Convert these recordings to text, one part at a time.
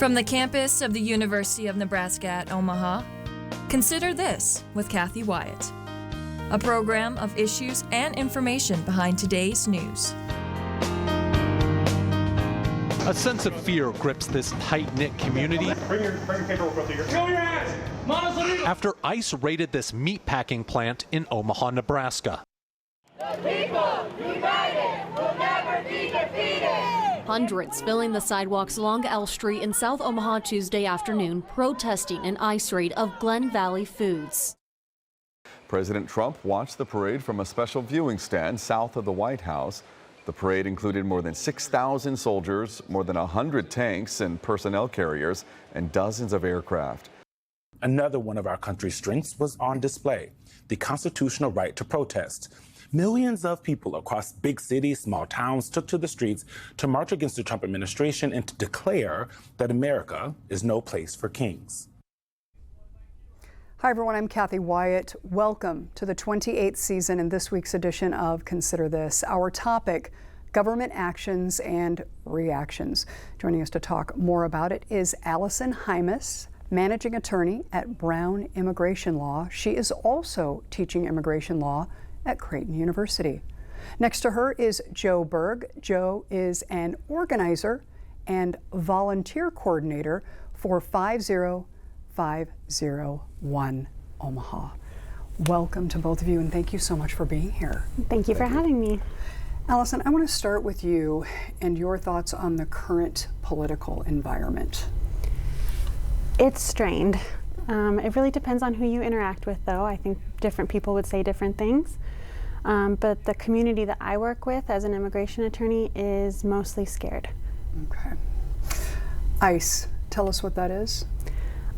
From the campus of the University of Nebraska at Omaha, consider this with Kathy Wyatt, a program of issues and information behind today's news. A sense of fear grips this tight-knit community Bring your paperwork with you. Show your hands! after ICE raided this meatpacking plant in Omaha, Nebraska. The people united will never be defeated. Hundreds filling the sidewalks along L Street in South Omaha Tuesday afternoon, protesting an ICE raid of Glen Valley Foods. President Trump watched the parade from a special viewing stand south of the White House. The parade included more than 6,000 soldiers, more than 100 tanks and personnel carriers, and dozens of aircraft. Another one of our country's strengths was on display, the constitutional right to protest. Millions of people across big cities, small towns took to the streets to march against the Trump administration and to declare that America is no place for kings. Hi everyone, I'm Kathy Wyatt. Welcome to the 28th season and this week's edition of Consider This. Our topic, government actions and reactions. Joining us to talk more about it is Allison Hymas, managing attorney at Brown Immigration Law. She is also teaching immigration law at Creighton University. Next to her is Joe Berg. Joe is an organizer and volunteer coordinator for 50501 Omaha. Welcome to both of you, and thank you so much for being here. Thank you for having me. Allison, I want to start with you and your thoughts on the current political environment. It's strained. It really depends on who you interact with, though. I think different people would say different things. But the community that I work with as an immigration attorney is mostly scared. Okay. ICE, tell us what that is.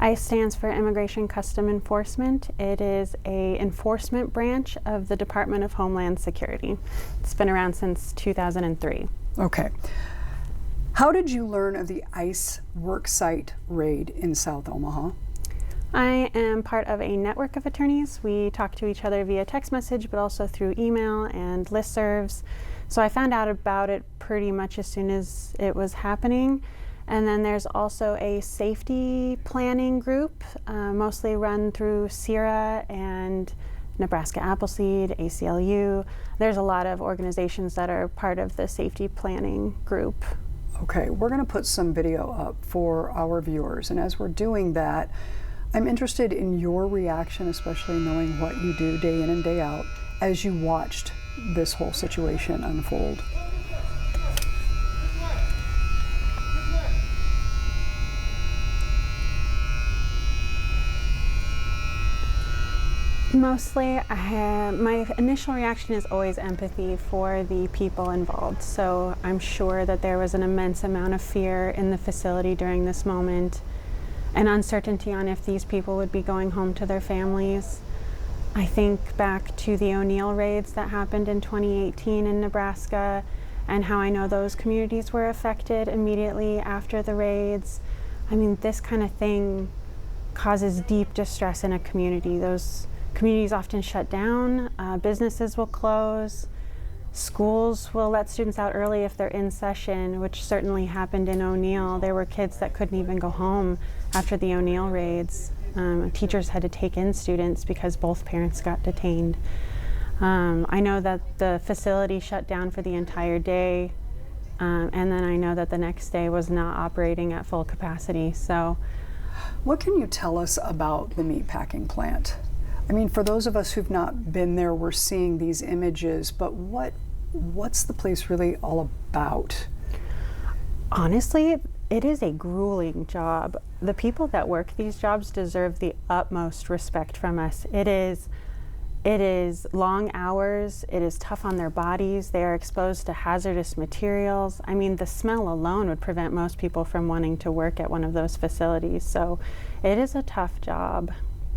ICE stands for Immigration Custom Enforcement. It is an enforcement branch of the Department of Homeland Security. It's been around since 2003. Okay. How did you learn of the ICE worksite raid in South Omaha? I am part of a network of attorneys. We talk to each other via text message, but also through email and listservs. So I found out about it pretty much as soon as it was happening. And then there's also a safety planning group, mostly run through CIRA and Nebraska Appleseed, ACLU. There's a lot of organizations that are part of the safety planning group. Okay, we're going to put some video up for our viewers. And as we're doing that, I'm interested in your reaction, especially knowing what you do day in and day out, as you watched this whole situation unfold. Mostly, my initial reaction is always empathy for the people involved. So I'm sure that there was an immense amount of fear in the facility during this moment, and uncertainty on if these people would be going home to their families. I think back to the O'Neill raids that happened in 2018 in Nebraska, and how I know those communities were affected immediately after the raids. I mean, this kind of thing causes deep distress in a community. Those communities often shut down, businesses will close, schools will let students out early if they're in session, which certainly happened in O'Neill. There were kids that couldn't even go home after the O'Neill raids. Teachers had to take in students because both parents got detained. I know that the facility shut down for the entire day, and then I know that the next day was not operating at full capacity. So, what can you tell us about the meatpacking plant? I mean, for those of us who've not been there, we're seeing these images, but what's the place really all about? Honestly, it is a grueling job. The people that work these jobs deserve the utmost respect from us. It is long hours, it is tough on their bodies, they are exposed to hazardous materials. I mean, the smell alone would prevent most people from wanting to work at one of those facilities, so it is a tough job.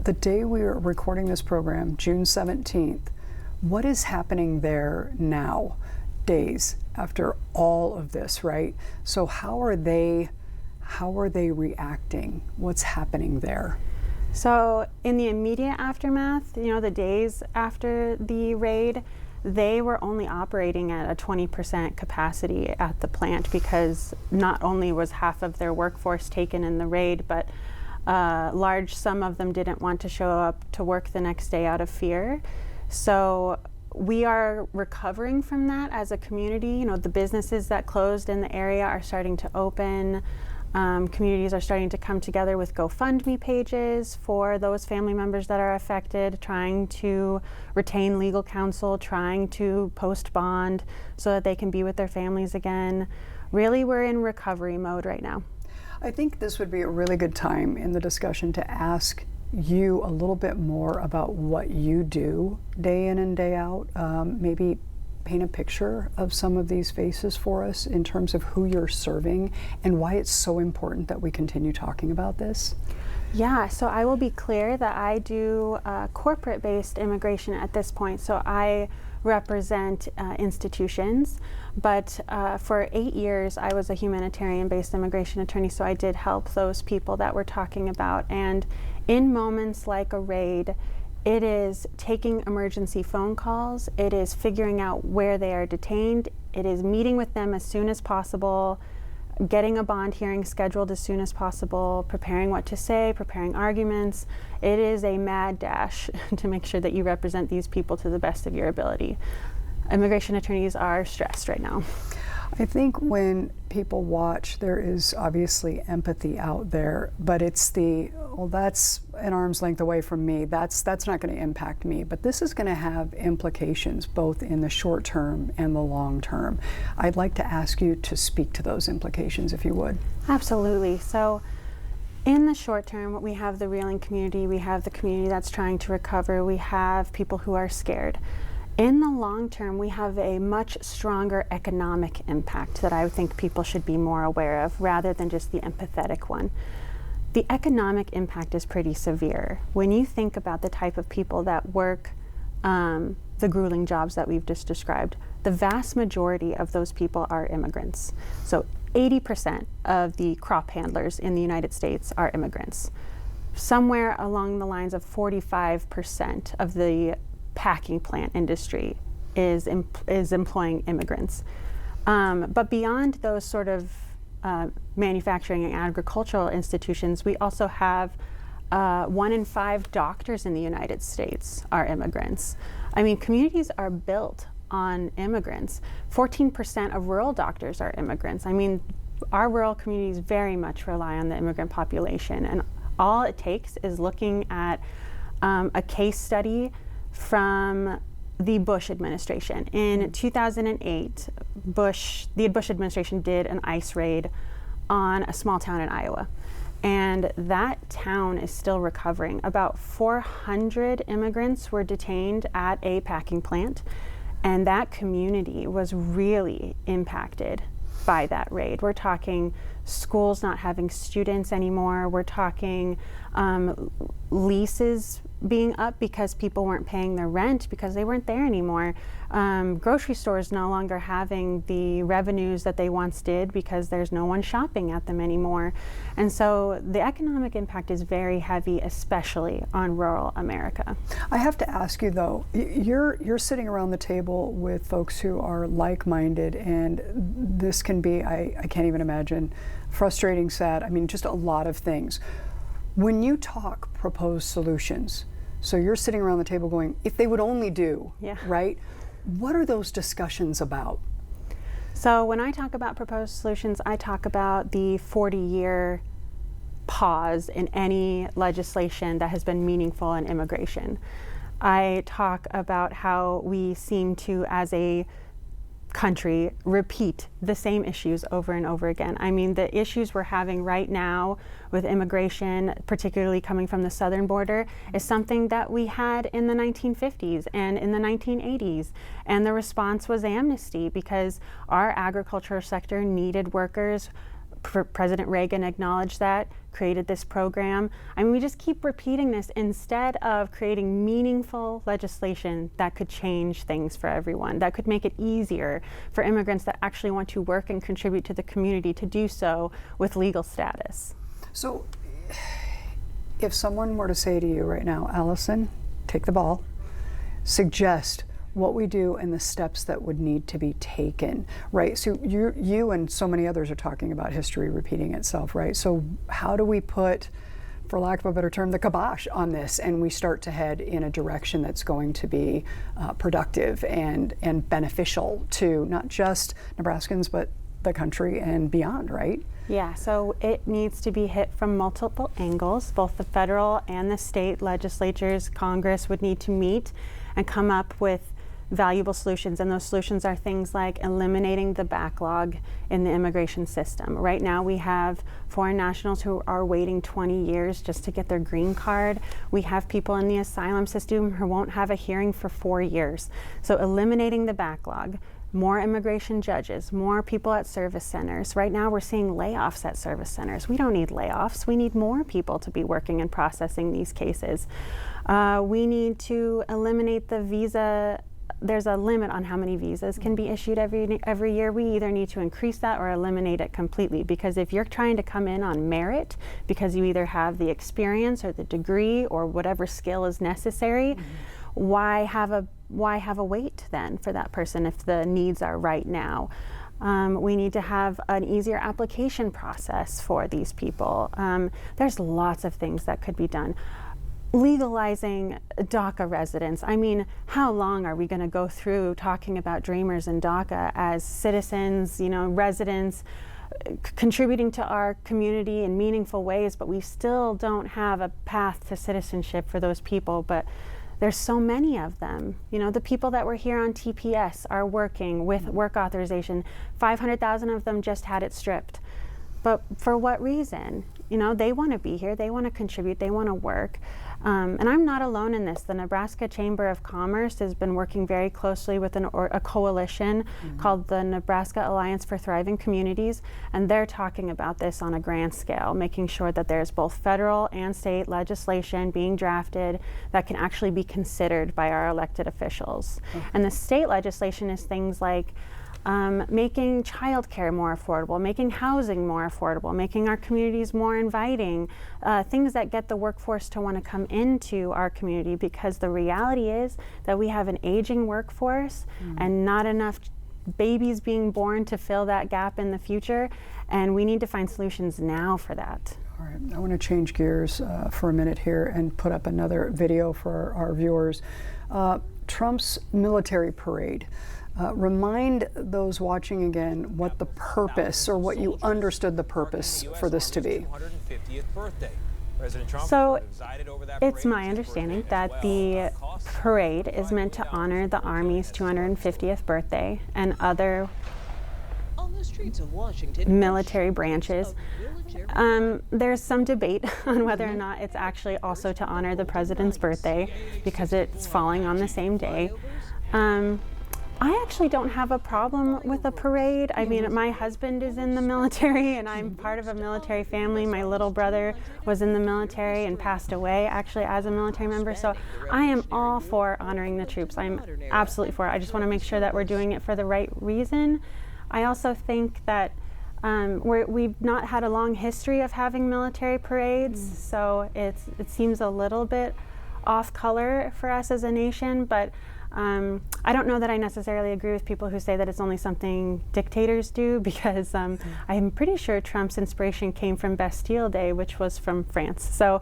The day we are recording this program, June 17th, what is happening there now, days after all of this, right? So how are they reacting? What's happening there? So in the immediate aftermath, the days after the raid, they were only operating at a 20% capacity at the plant because not only was half of their workforce taken in the raid, but some of them didn't want to show up to work the next day out of fear. So we are recovering from that as a community. You know, the businesses that closed in the area are starting to open. Communities are starting to come together with GoFundMe pages for those family members that are affected, trying to retain legal counsel, trying to post bond so that they can be with their families again. Really, we're in recovery mode right now. I think this would be a really good time in the discussion to ask you a little bit more about what you do day in and day out. Maybe paint a picture of some of these faces for us in terms of who you're serving and why it's so important that we continue talking about this. Yeah, so I will be clear that I do corporate-based immigration at this point. So I represent institutions, but for 8 years I was a humanitarian-based immigration attorney, so I did help those people that we're talking about. And in moments like a raid, it is taking emergency phone calls, it is figuring out where they are detained, it is meeting with them as soon as possible, getting a bond hearing scheduled as soon as possible, preparing what to say, preparing arguments. It is a mad dash to make sure that you represent these people to the best of your ability. Immigration attorneys are stressed right now. I think when people watch, there is obviously empathy out there, but it's well, that's an arm's length away from me. That's not going to impact me. But this is going to have implications both in the short term and the long term. I'd like to ask you to speak to those implications, if you would. Absolutely. So in the short term, we have the reeling community, we have the community that's trying to recover, we have people who are scared. In the long term, we have a much stronger economic impact that I think people should be more aware of rather than just the empathetic one. The economic impact is pretty severe. When you think about the type of people that work the grueling jobs that we've just described, the vast majority of those people are immigrants. So 80% of the crop handlers in the United States are immigrants. Somewhere along the lines of 45% of the packing plant industry is employing immigrants. But beyond those sort of manufacturing and agricultural institutions, we also have 1 in 5 doctors in the United States are immigrants. I mean, communities are built on immigrants. 14% of rural doctors are immigrants. I mean, our rural communities very much rely on the immigrant population, and all it takes is looking at a case study from the Bush administration. In 2008, the Bush administration did an ICE raid on a small town in Iowa. And that town is still recovering. About 400 immigrants were detained at a packing plant, and that community was really impacted by that raid. We're talking schools not having students anymore. We're talking leases being up because people weren't paying their rent because they weren't there anymore. Grocery stores no longer having the revenues that they once did because there's no one shopping at them anymore. And so the economic impact is very heavy, especially on rural America. I have to ask you though, you're sitting around the table with folks who are like-minded, and this can be, I can't even imagine, frustrating, sad, I mean, just a lot of things. When you talk proposed solutions, so you're sitting around the table going, if they would only do, right? What are those discussions about? So when I talk about proposed solutions, I talk about the 40-year pause in any legislation that has been meaningful in immigration. I talk about how we seem to, as a country, repeat the same issues over and over again. I mean, the issues we're having right now with immigration, particularly coming from the southern border, is something that we had in the 1950s and in the 1980s. And the response was amnesty because our agriculture sector needed workers. President Reagan acknowledged that, created this program. I mean, we just keep repeating this instead of creating meaningful legislation that could change things for everyone, that could make it easier for immigrants that actually want to work and contribute to the community to do so with legal status. So if someone were to say to you right now, Allison, take the ball, suggest what we do and the steps that would need to be taken, right? So you and so many others are talking about history repeating itself, right? So how do we put, for lack of a better term, the kibosh on this, and we start to head in a direction that's going to be productive and beneficial to not just Nebraskans, but the country and beyond, right? Yeah, so it needs to be hit from multiple angles. Both the federal and the state legislatures, Congress would need to meet and come up with valuable solutions, and those solutions are things like eliminating the backlog in the immigration system. Right now we have foreign nationals who are waiting 20 years just to get their green card. We have people in the asylum system who won't have a hearing for 4 years. So eliminating the backlog, more immigration judges, more people at service centers. Right now we're seeing layoffs at service centers. We don't need layoffs. We need more people to be working and processing these cases. We need to eliminate the visa. There's a limit on how many visas can be issued every year. We either need to increase that or eliminate it completely, because if you're trying to come in on merit because you either have the experience or the degree or whatever skill is necessary, why have a wait then for that person if the needs are right now? We need to have an easier application process for these people. There's lots of things that could be done. Legalizing DACA residents. I mean, how long are we going to go through talking about Dreamers and DACA as citizens, residents, contributing to our community in meaningful ways, but we still don't have a path to citizenship for those people. But there's so many of them. The people that were here on TPS are working with work authorization. 500,000 of them just had it stripped. But for what reason? They want to be here, they want to contribute, they want to work. And I'm not alone in this. The Nebraska Chamber of Commerce has been working very closely with a coalition called the Nebraska Alliance for Thriving Communities, and they're talking about this on a grand scale, making sure that there's both federal and state legislation being drafted that can actually be considered by our elected officials. And the state legislation is things like making childcare more affordable, making housing more affordable, making our communities more inviting, things that get the workforce to want to come into our community, because the reality is that we have an aging workforce and not enough babies being born to fill that gap in the future, and we need to find solutions now for that. All right, I want to change gears for a minute here and put up another video for our viewers. Trump's military parade. Remind those watching again what the purpose, or what you understood the purpose for this to be. So it's my understanding that the parade is meant to honor the Army's 250th birthday and other military branches. There's some debate on whether or not it's actually also to honor the president's birthday, because it's falling on the same day. I actually don't have a problem with a parade. I mean, my husband is in the military and I'm part of a military family. My little brother was in the military and passed away actually as a military member. So I am all for honoring the troops. I'm absolutely for it. I just want to make sure that we're doing it for the right reason. I also think that we've not had a long history of having military parades, so it seems a little bit off color for us as a nation, but I don't know that I necessarily agree with people who say that it's only something dictators do, because I'm pretty sure Trump's inspiration came from Bastille Day, which was from France. So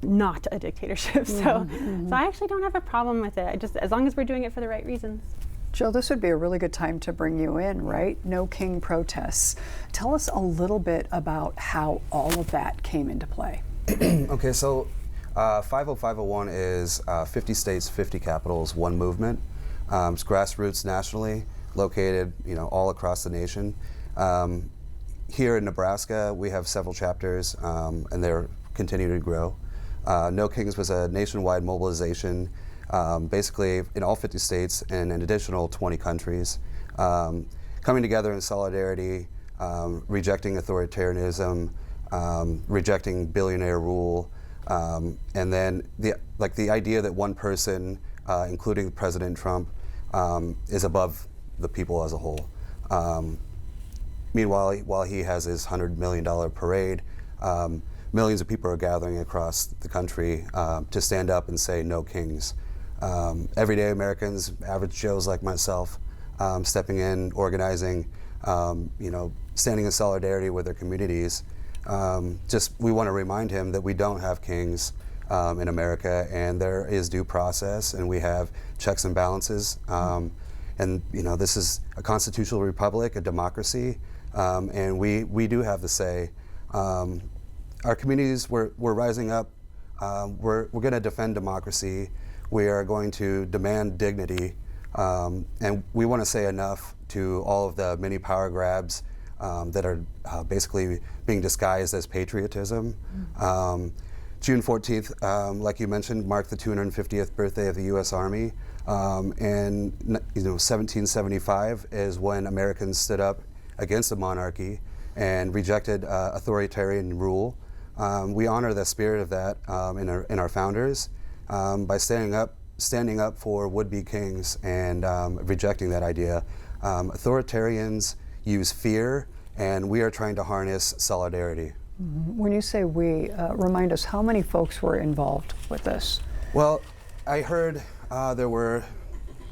not a dictatorship. So I actually don't have a problem with it. Just as long as we're doing it for the right reasons. Jill, this would be a really good time to bring you in, right? No King protests. Tell us a little bit about how all of that came into play. Okay, so 50501 is 50 states, 50 capitals, one movement. It's grassroots nationally, located, all across the nation. Here in Nebraska, we have several chapters, and they're continuing to grow. No Kings was a nationwide mobilization, basically in all 50 states and an additional 20 countries, coming together in solidarity, rejecting authoritarianism, rejecting billionaire rule. And then the idea that one person, including President Trump, is above the people as a whole. Meanwhile, while he has his $100 million parade, millions of people are gathering across the country to stand up and say no kings. everyday Americans, average Joes like myself, stepping in, organizing, standing in solidarity with their communities. We want to remind him that we don't have kings in America, and there is due process, and we have checks and balances. This is a constitutional republic, a democracy, and we do have the say. Our communities, we're rising up. We're going to defend democracy. We are going to demand dignity, and we want to say enough to all of the many power grabs that are basically being disguised as patriotism. June 14th, like you mentioned, marked the 250th birthday of the U.S. Army. And 1775 is when Americans stood up against the monarchy and rejected authoritarian rule. We honor the spirit of that in our founders by standing up for would-be kings and rejecting that idea. Authoritarians use fear, and we are trying to harness solidarity. When you say we, remind us, how many folks were involved with this? Well, I heard there were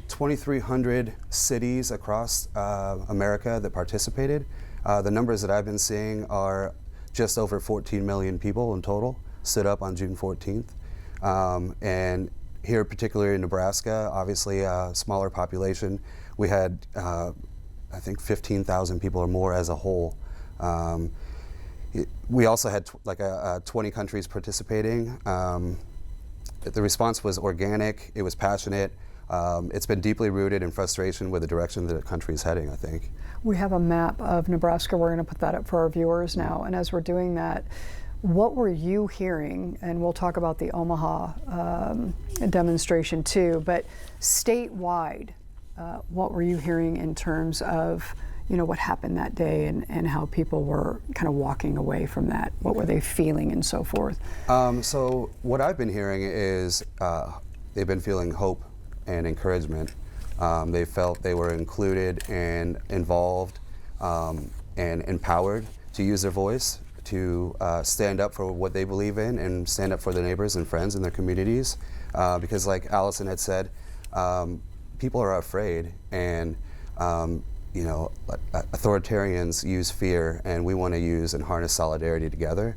2,300 cities across America that participated. The numbers that I've been seeing are just over 14 million people in total stood up on June 14th. And here, particularly in Nebraska, obviously a smaller population, we had, I think, 15,000 people or more as a whole. We also had 20 countries participating. The response was organic, it was passionate. It's been deeply rooted in frustration with the direction that the country is heading, I think. We have a map of Nebraska. We're going to put that up for our viewers now. And as we're doing that, what were you hearing? And we'll talk about the Omaha demonstration too, but statewide, what were you hearing in terms of what happened that day and how people were kind of walking away from that? What were they feeling and so forth? So what I've been hearing is they've been feeling hope and encouragement. They felt they were included and involved and empowered to use their voice, to stand up for what they believe in and stand up for their neighbors and friends in their communities. Because like Allison had said, people are afraid, and authoritarians use fear, and we want to use and harness solidarity together.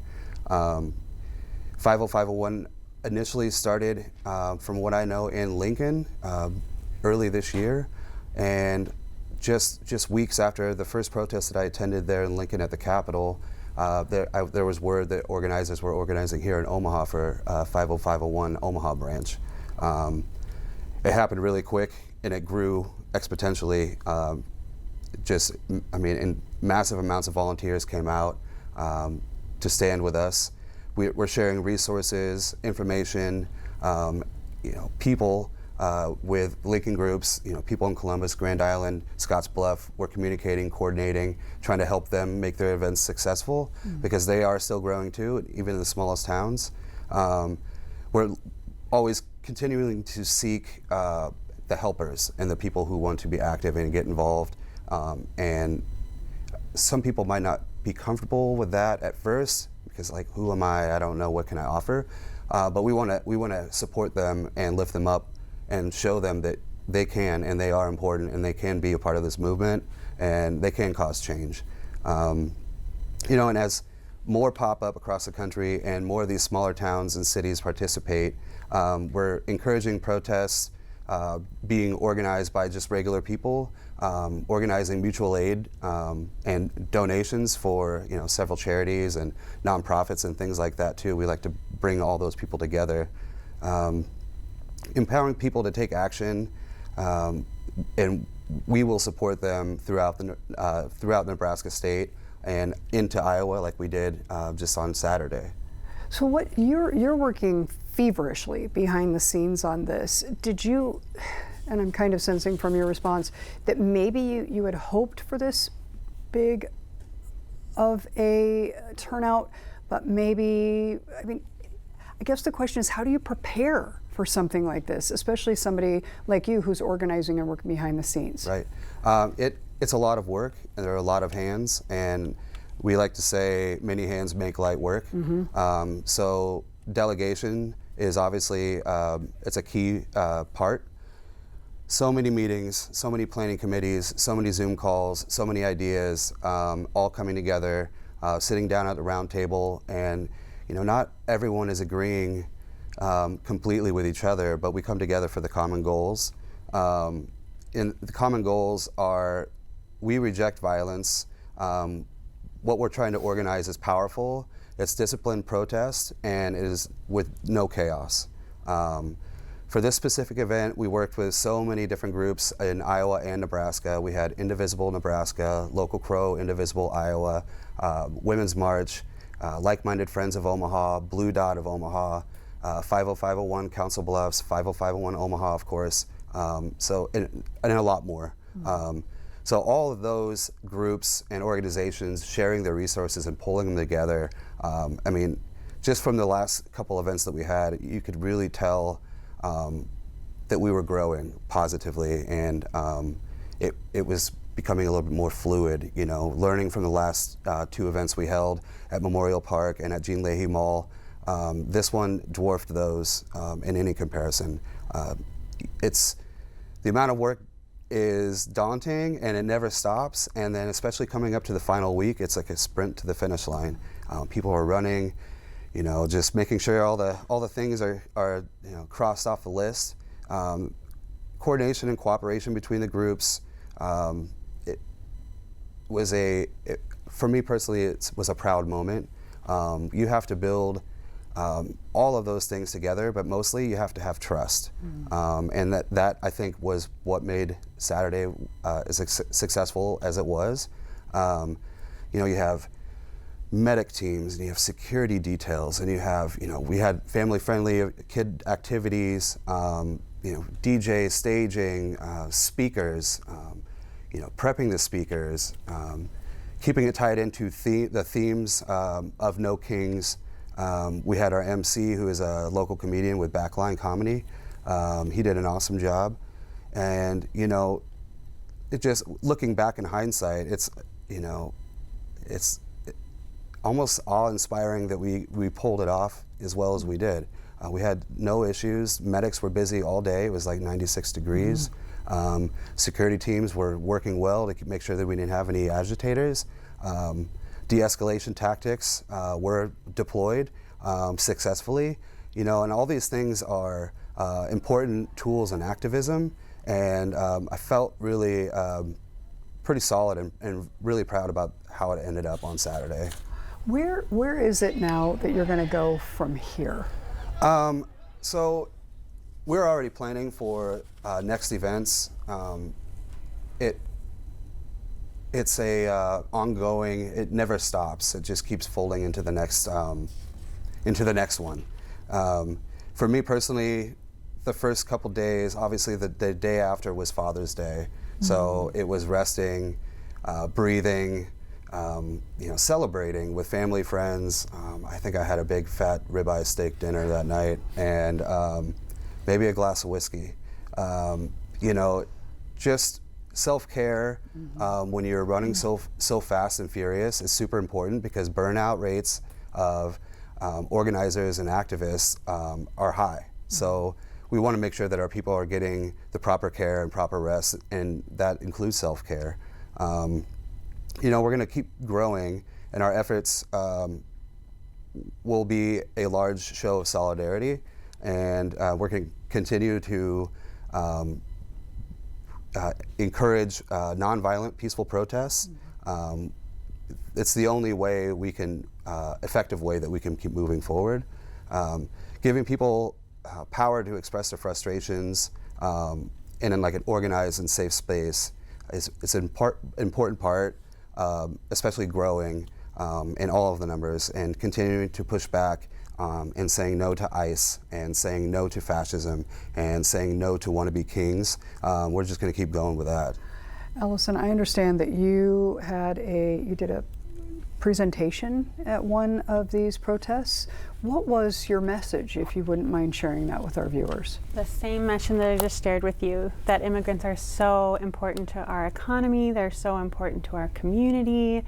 50501 initially started, from what I know, in Lincoln early this year, and just weeks after the first protest that I attended there in Lincoln at the Capitol, there was word that organizers were organizing here in Omaha for 50501 Omaha branch. It happened really quick, and it grew exponentially. And massive amounts of volunteers came out to stand with us. We're sharing resources, information, people with Lincoln groups, people in Columbus, Grand Island, Scotts Bluff. We're communicating, coordinating, trying to help them make their events successful because they are still growing too, even in the smallest towns. We're always continuing to seek the helpers and the people who want to be active and get involved. And some people might not be comfortable with that at first because, like, who am I? I don't know, what can I offer? But we want to support them and lift them up and show them that they can and they are important and they can be a part of this movement and they can cause change. And as more pop up across the country and more of these smaller towns and cities participate, we're encouraging protests being organized by just regular people, organizing mutual aid and donations for several charities and nonprofits and things like that too. We like to bring all those people together, empowering people to take action, and we will support them throughout Nebraska State and into Iowa, like we did just on Saturday. So what you're working feverishly behind the scenes on this. Did you, and I'm kind of sensing from your response, that maybe you had hoped for this big of a turnout, but maybe, I guess the question is, how do you prepare for something like this, especially somebody like you who's organizing and working behind the scenes? Right. It's a lot of work, and there are a lot of hands, and we like to say many hands make light work. So delegation is obviously it's a key part. So many meetings, so many planning committees, so many Zoom calls, so many ideas, all coming together, sitting down at the round table, and not everyone is agreeing completely with each other, but we come together for the common goals. And the common goals are, we reject violence. What we're trying to organize is powerful, it's disciplined protest, and it is with no chaos. For this specific event, we worked with so many different groups in Iowa and Nebraska. We had Indivisible Nebraska, Local Crow, Indivisible Iowa, Women's March, Like-Minded Friends of Omaha, Blue Dot of Omaha, 50501 Council Bluffs, 50501 Omaha, of course, and a lot more. So all of those groups and organizations sharing their resources and pulling them together, I mean, just from the last couple events that we had, you could really tell that we were growing positively, and it was becoming a little bit more fluid, learning from the last 2 events we held at Memorial Park and at Jean Leahy Mall. This one dwarfed those in any comparison. It's the amount of work is daunting, and it never stops, and then especially coming up to the final week, it's like a sprint to the finish line. People are running, just making sure all the things are crossed off the list. Coordination and cooperation between the groups. It was for me personally, it was a proud moment. You have to build all of those things together, but mostly you have to have trust. And that I think was what made Saturday as successful as it was. You have medic teams, and you have security details, and you have, we had family-friendly kid activities, DJs, staging, speakers, prepping the speakers, keeping it tied into the themes of No Kings. We had our MC, who is a local comedian with Backline Comedy. He did an awesome job, and it just, looking back in hindsight, it's almost awe-inspiring that we pulled it off as well as we did. We had no issues. Medics were busy all day. It was like 96 degrees. Security teams were working well to make sure that we didn't have any agitators. De-escalation tactics were deployed successfully. And all these things are important tools in activism. And I felt really pretty solid and really proud about how it ended up on Saturday. Where is it now that you're going to go from here? So we're already planning for next events. It's ongoing. It never stops. It just keeps folding into the next one. For me personally, the first couple days, obviously the day after was Father's Day, so it was resting, breathing. Celebrating with family, friends. I think I had a big fat ribeye steak dinner that night, and maybe a glass of whiskey. Just self-care when you're running so fast and furious is super important, because burnout rates of organizers and activists are high. So we want to make sure that our people are getting the proper care and proper rest, and that includes self-care. We're going to keep growing, and our efforts will be a large show of solidarity, and we're going to continue to encourage nonviolent, peaceful protests. It's the only way we can, effective way that we can keep moving forward. Giving people power to express their frustrations in like an organized and safe space is an important part. Especially growing in all of the numbers and continuing to push back and saying no to ICE and saying no to fascism and saying no to wannabe kings. We're just going to keep going with that. Allison, I understand that you did a presentation at one of these protests. What was your message, if you wouldn't mind sharing that with our viewers? The same message that I just shared with you, that immigrants are so important to our economy, they're so important to our community,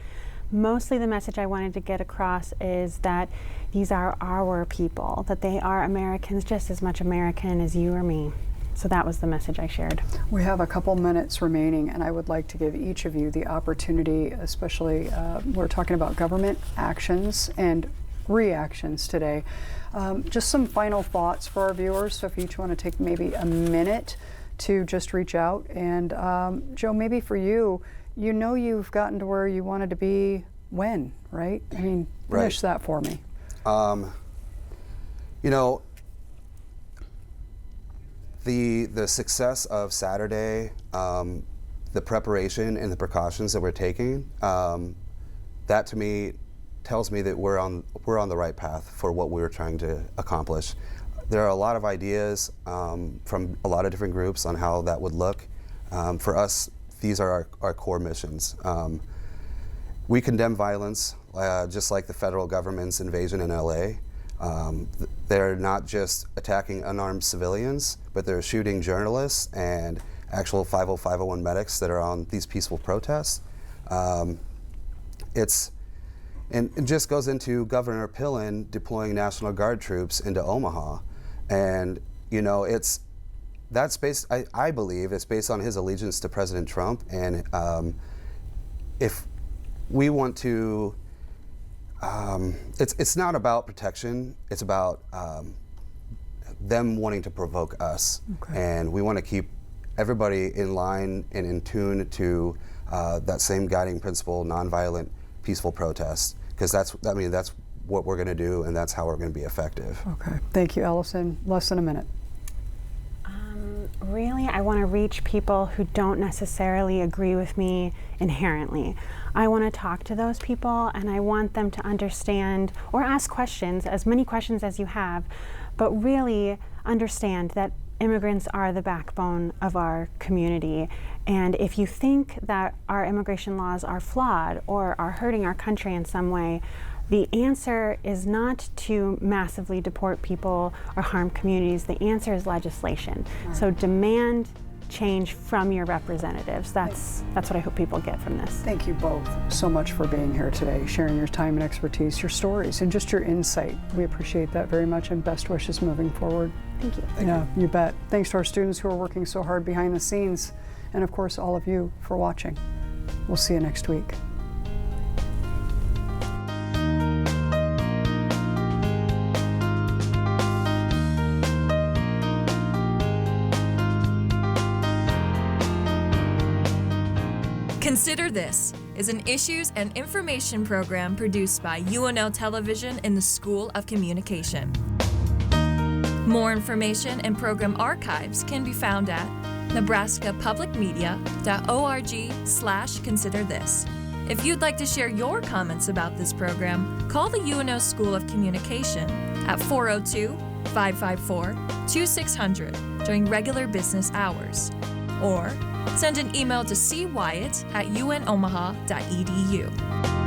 Mostly the message I wanted to get across is that these are our people, that they are Americans, just as much American as you or me. So that was the message I shared. We have a couple minutes remaining, and I would like to give each of you the opportunity, especially we're talking about government actions and reactions today. Just some final thoughts for our viewers. So if you each want to take maybe a minute to just reach out. And Joe, maybe for you, you know you've gotten to where you wanted to be when, right? I mean, finish that for me. You know, the success of Saturday, the preparation and the precautions that we're taking, that to me tells me that we're on the right path for what we're trying to accomplish. There are a lot of ideas from a lot of different groups on how that would look. For us, these are our core missions. We condemn violence, just like the federal government's invasion in LA. They're not just attacking unarmed civilians, but they're shooting journalists and actual 50501 medics that are on these peaceful protests. And it just goes into Governor Pillen deploying National Guard troops into Omaha. And, you know, that's based, I believe, it's based on his allegiance to President Trump. And if we want to, it's not about protection, it's about them wanting to provoke us. Okay. And we want to keep everybody in line and in tune to that same guiding principle, nonviolent, peaceful protest, because that's what we're going to do, and that's how we're going to be effective. Okay, thank you, Allison. Less than a minute. Really, I want to reach people who don't necessarily agree with me inherently. I want to talk to those people, and I want them to understand or ask questions, as many questions as you have, but really understand that immigrants are the backbone of our community. And if you think that our immigration laws are flawed or are hurting our country in some way, the answer is not to massively deport people or harm communities. The answer is legislation. Right. So demand change from your representatives. That's what I hope people get from this. Thank you both so much for being here today, sharing your time and expertise, your stories, and just your insight. We appreciate that very much, and best wishes moving forward. Thank you. Yeah, you bet. Thanks to our students who are working so hard behind the scenes, and of course all of you for watching. We'll see you next week. Consider This is an issues and information program produced by UNO Television in the School of Communication. More information and program archives can be found at nebraskapublicmedia.org/considerthis. If you'd like to share your comments about this program, call the UNO School of Communication at 402-554-2600 during regular business hours, or send an email to cwyatt@unomaha.edu.